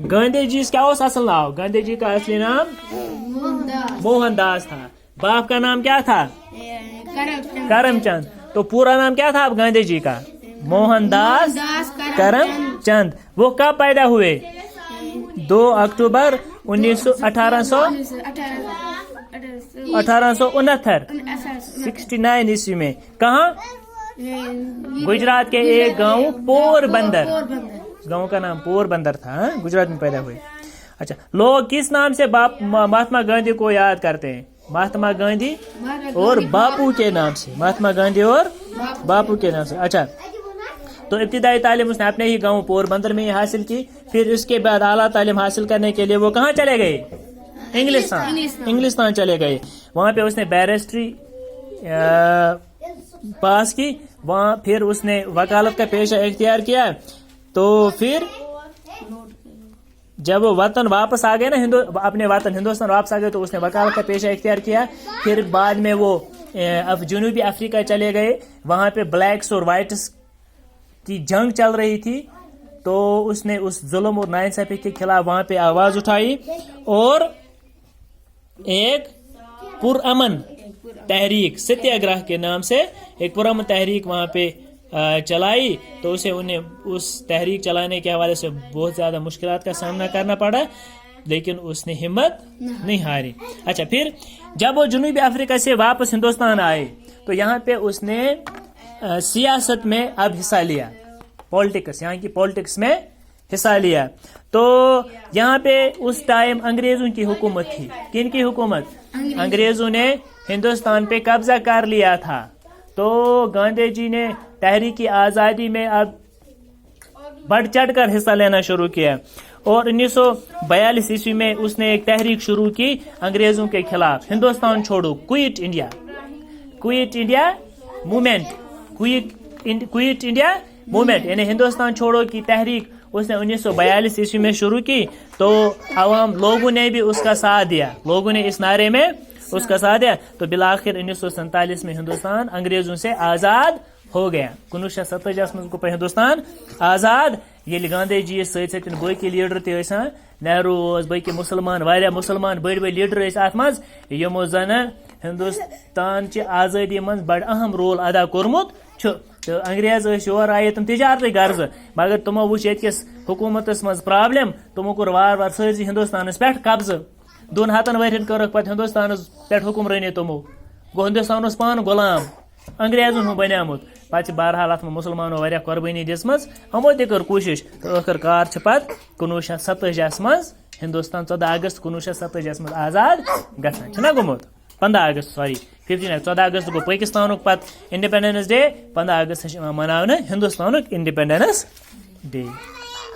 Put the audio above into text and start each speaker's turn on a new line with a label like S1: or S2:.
S1: गांधी जी क्या असल नाम? गांधी जी का असली नाम मोहन दास था। बाप का नाम क्या था? करमचंद। तो पूरा नाम क्या था अब गांधी जी का? मोहनदास करमचंद। वो कब पैदा हुए? 2 अक्टूबर 1869 69 ईस्वी में। कहाँ? गुजरात के एक गांव पोरबंदर। गांव का नाम पोरबंदर था। गुजरात में पैदा हुए। अच्छा, लोग किस नाम से महात्मा गांधी को याद करते हैं? महात्मा गांधी और बापू के नाम से। महात्मा गांधी और बापू के नाम से। अच्छा, तो इब्तिदाई तालीम उसने अपने ही गांव पोरबंदर में ही हासिल की। फिर उसके बाद आला तालीम हासिल करने के लिए वो कहाँ चले गए? इंग्लिस्तान चले गए। वहाँ पे उसने बैरिस्ट्री पास की। वहाँ फिर उसने वकालत का पेशा इख्तियार किया। तो फिर जब वो वतन वापस आ गए ना, अपने वतन हिंदुस्तान वापस आ गए, तो उसने वकालत का पेशा इख्तियार किया। फिर बाद में वो अब जनूबी अफ्रीका चले गए। वहाँ पे ब्लैक्स और वाइट्स की जंग चल रही थी। तो उसने उस जुल्म और नाइंसाफी के खिलाफ वहाँ पे आवाज उठाई और एक पुरअमन तहरीक, सत्याग्रह के नाम से एक पुरअमन तहरीक वहाँ पे चलाई। तो उन्हें उस तहरीक चलाने के हवाले से बहुत ज्यादा मुश्किलात का सामना करना पड़ा, लेकिन उसने हिम्मत नहीं हारी। अच्छा, फिर जब वो जनूबी अफ्रीका से वापस हिंदुस्तान आए तो यहाँ पे उसने सियासत में अब हिस्सा लिया। पॉलिटिक्स, यहाँ की पॉलिटिक्स में हिस्सा लिया। तो यहाँ पे उस टाइम अंग्रेजों की हुकूमत थी। किन की हुकूमत? अंग्रेजों ने हिंदुस्तान पे कब्जा कर लिया था। तो गांधी जी ने तहरीकी आज़ादी में अब बढ़ चढ़ कर हिस्सा लेना शुरू किया और 1942 ईस्वी में उसने एक तहरीक शुरू की अंग्रेजों के खिलाफ। हिंदुस्तान छोड़ो, quit India movement. Quit India movement यानी हिंदुस्तान छोड़ो की तहरीक उसने 1942 ईस्वी में शुरू की। तो आवाम लोगों ने भी उसका साथ दिया। लोगों ने इस नारे में उसका साथ दिया। तो बिलाखिर 1947 में हिंदुस्तान अंग्रेजों से आजाद हो गया। 1947 में हिंदुस्तान आजाद। ये गांधी जी सत बाकी लीडर तक नेहरू बाकी मुसलमान वारिया मुसलमान बड़ बड़ लीडर अत मज यमो जन हिंदुस्तान ची आजादी मज बड़ अहम रोल अदा कोरमुत। तो अंग्रेज योर आये तुम तजारत गर्ज, मगर तुमो वुच यस हुकूमत मज प्रॉब्लम। तुमो कोर वार वार सारी हिंदुस्तान पे कब्ज। 200 वर्षन कर्क पे हिंदुस्तान पे हुक्मरानी। तुमो गो हिंदुस्तान पान गुलाम अंग्रेजन हूँ बनियामुत। पे बहरहाल अत मुसलमानों वारिया कुर्बानी दिसमज। हमो तक कर कोशिश। तो आखिरकार पे 1947 मज हिंदुस्तान 14 अगस्त 1947 मज आजाद गना गोमुत। 15 अगस्त 14 अगस्त गो पाकिस्तान पे इंडिपेंडेंस डे। 15 अगस्त मनाने हिंदुस्तान इंडिपेंडेंस डे।